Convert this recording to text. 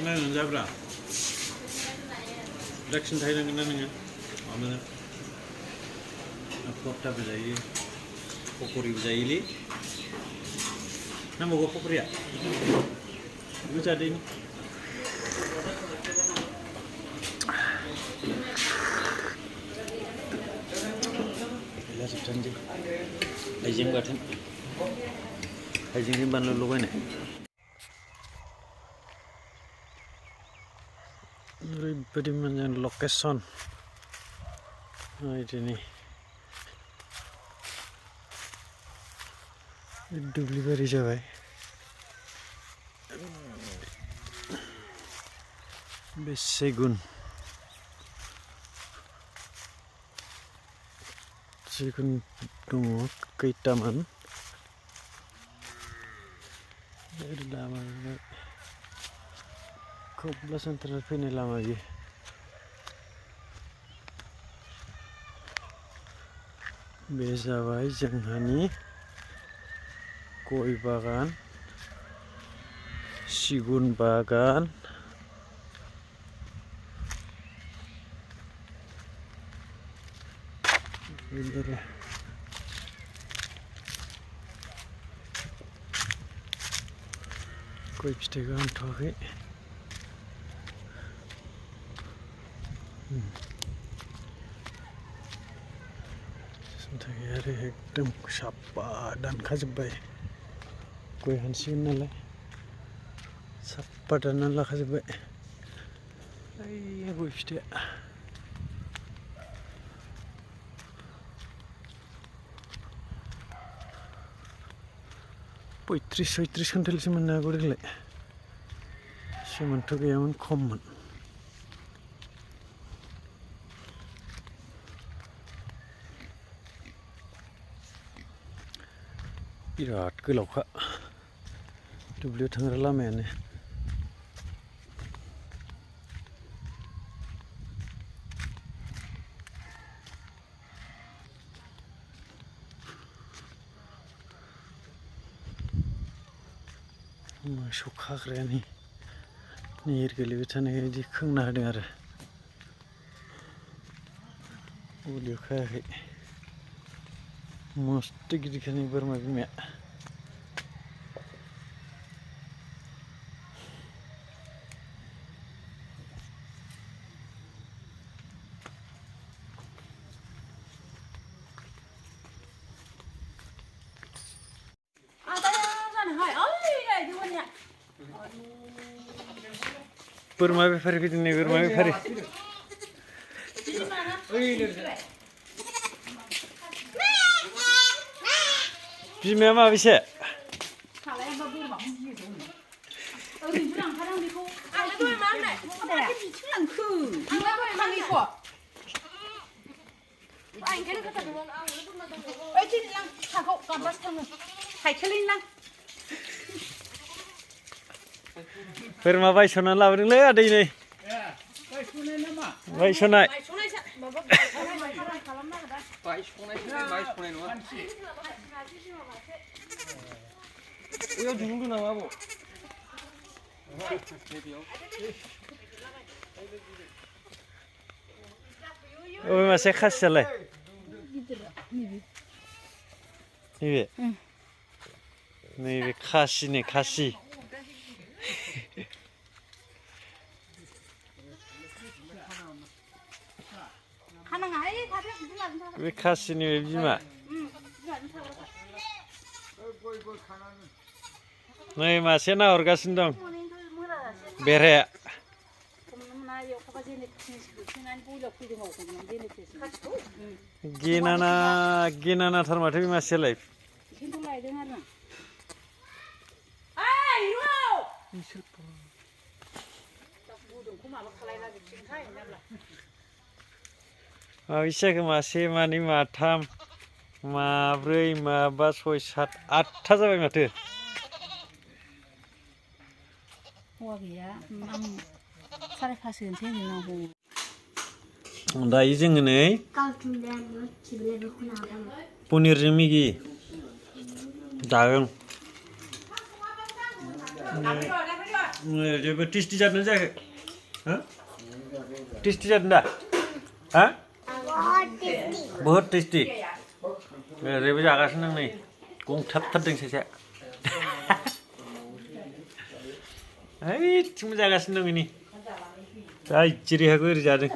नों जाब्रा डाक्सिन थाहैनांगोन ना नोङो माबानो पकटाबो जायो पकरिबो जायोलै नांबावगौ पकरिया बेबो जादों लाजोबथारनोसै हाइजें बाथोन हाइजेंजों बानलु लगायनाय ओरैबायदि मोजां लकेसन दिनै दुब्लिबारि जाबाय बे सेगुन दङ खैतामान लामा क'क्राझार सेन्टारनिफ्राय फैनाय लामा बियो बे जाबाय जोंहानि गय बागान सिगुन बागान गय फिथाइखौ हानथ'वाखै आरो एकदम साफा दानखाजोब्बाय गय हानसिगोन नालाय साफा दाननानै लाखाजोब्बाय ओइ गय फिथाइया 35-36 कुन्टेलसो मोननो हागौ देग्लाय सेमोनथ' गैयामोन खममोन बिराद गोलावखा दुब्लियाव थांग्रा लामायानो मोसौ खाग्रायानो निहिर गोलैबाय थानाय बायदि खोंना होदों आरो गलियाव खायाखै मस्त गिदिरखानि बोरमा बिमाया बोरमा बेफारि फैदों नै बोरमा बेफारि बिमाया माबेसे बोरमा बायस'नानै लाबोदोंलै आदै नै बायस'नाय अबे मासे खासियालाय नैबे नैबे खासिनि खासि बे खासिनि बिमा नै मासे नाहरगासिनो दं बेराया गिनानाथार माथो बे मासेयालाय माबेसे जाखो मासे मानै माथाम माब्रै माबा 6 7 8था जाबाय माथो दायो जोङो नै पनिरजों मेगि जागोन जेबो टेस्टि जादोंना जायाखै हो टेस्टि जादों दा हा बहुत टेस्टि ओरैबो जागासिनो दं नै गंथाबथारदों सासेया ओइथिंबो जागासिनो दं इनि दा जेरै हागौ ओरै जादों